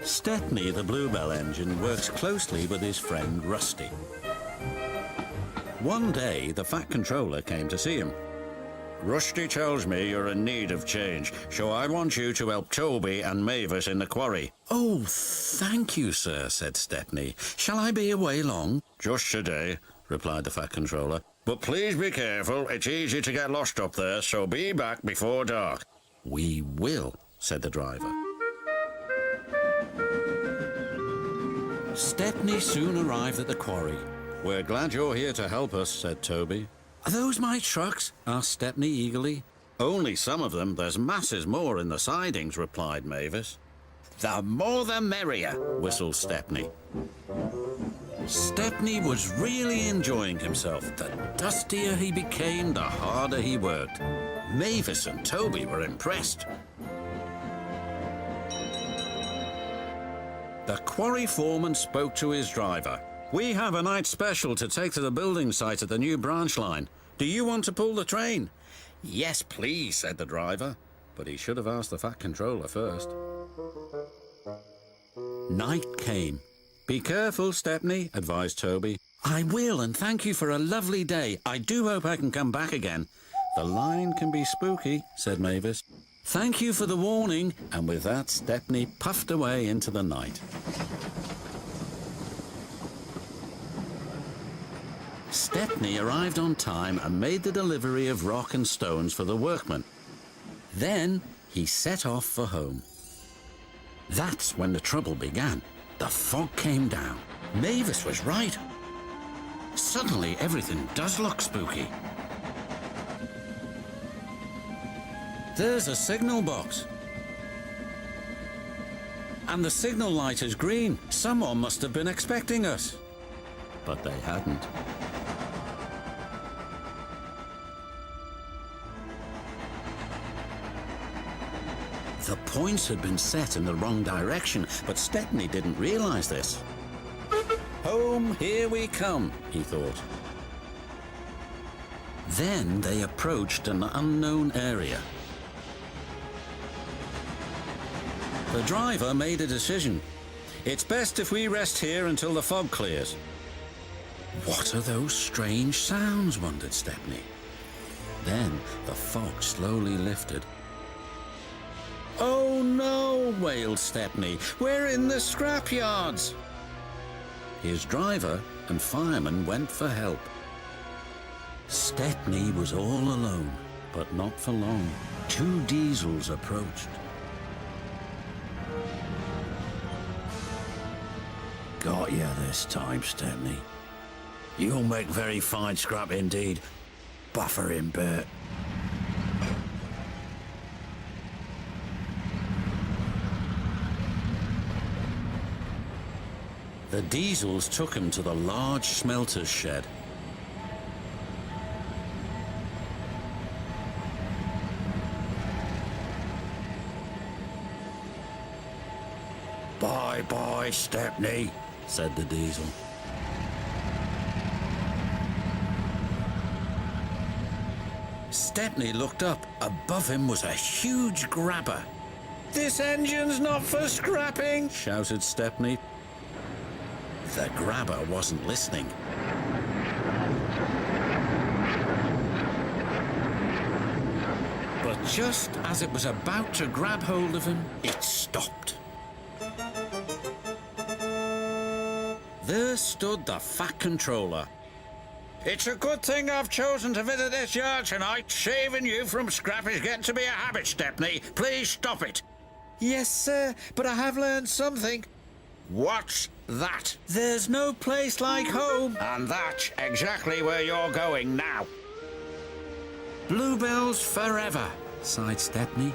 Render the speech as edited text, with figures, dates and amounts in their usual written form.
Stepney, the Bluebell engine, works closely with his friend Rusty. One day, the Fat Controller came to see him. Rusty tells me you're in need of change, so I want you to help Toby and Mavis in the quarry. Oh, thank you, sir, said Stepney. Shall I be away long? Just today, replied the Fat Controller. But please be careful, it's easy to get lost up there, so be back before dark. We will, said the driver. Stepney soon arrived at the quarry. We're glad you're here to help us, said Toby. Are those my trucks? Asked Stepney eagerly. Only some of them. There's masses more in the sidings, replied Mavis. The more the merrier, whistled Stepney. Stepney was really enjoying himself. The dustier he became, the harder he worked. Mavis and Toby were impressed. The quarry foreman spoke to his driver. We have a night special to take to the building site at the new branch line. Do you want to pull the train? Yes, please, said the driver. But he should have asked the Fat Controller first. Night came. Be careful, Stepney, advised Toby. I will, and thank you for a lovely day. I do hope I can come back again. The line can be spooky, said Mavis. Thank you for the warning. And with that, Stepney puffed away into the night. Stepney arrived on time and made the delivery of rock and stones for the workmen. Then he set off for home. That's when the trouble began. The fog came down. Mavis was right. Suddenly, everything does look spooky. There's a signal box. And the signal light is green. Someone must have been expecting us. But they hadn't. The points had been set in the wrong direction, but Stepney didn't realize this. Home, here we come, he thought. Then they approached an unknown area. The driver made a decision. It's best if we rest here until the fog clears. What are those strange sounds, wondered Stepney. Then the fog slowly lifted. Oh no, wailed Stepney. We're in the scrapyards. His driver and fireman went for help. Stepney was all alone, but not for long. 2 diesels approached. Got you this time, Stepney. You'll make very fine scrap indeed. Buffer him, Bert. The diesels took him to the large smelter's shed. Bye-bye, Stepney, said the diesel. Stepney looked up. Above him was a huge grabber. This engine's not for scrapping, shouted Stepney. The grabber wasn't listening. But just as it was about to grab hold of him, it stopped. There stood the Fat Controller. It's a good thing I've chosen to visit this yard tonight. Saving you from scrap is getting to be a habit, Stepney. Please stop it. Yes, sir, but I have learned something. What's that? There's no place like home. And that's exactly where you're going now. Bluebells forever, sighed Stepney.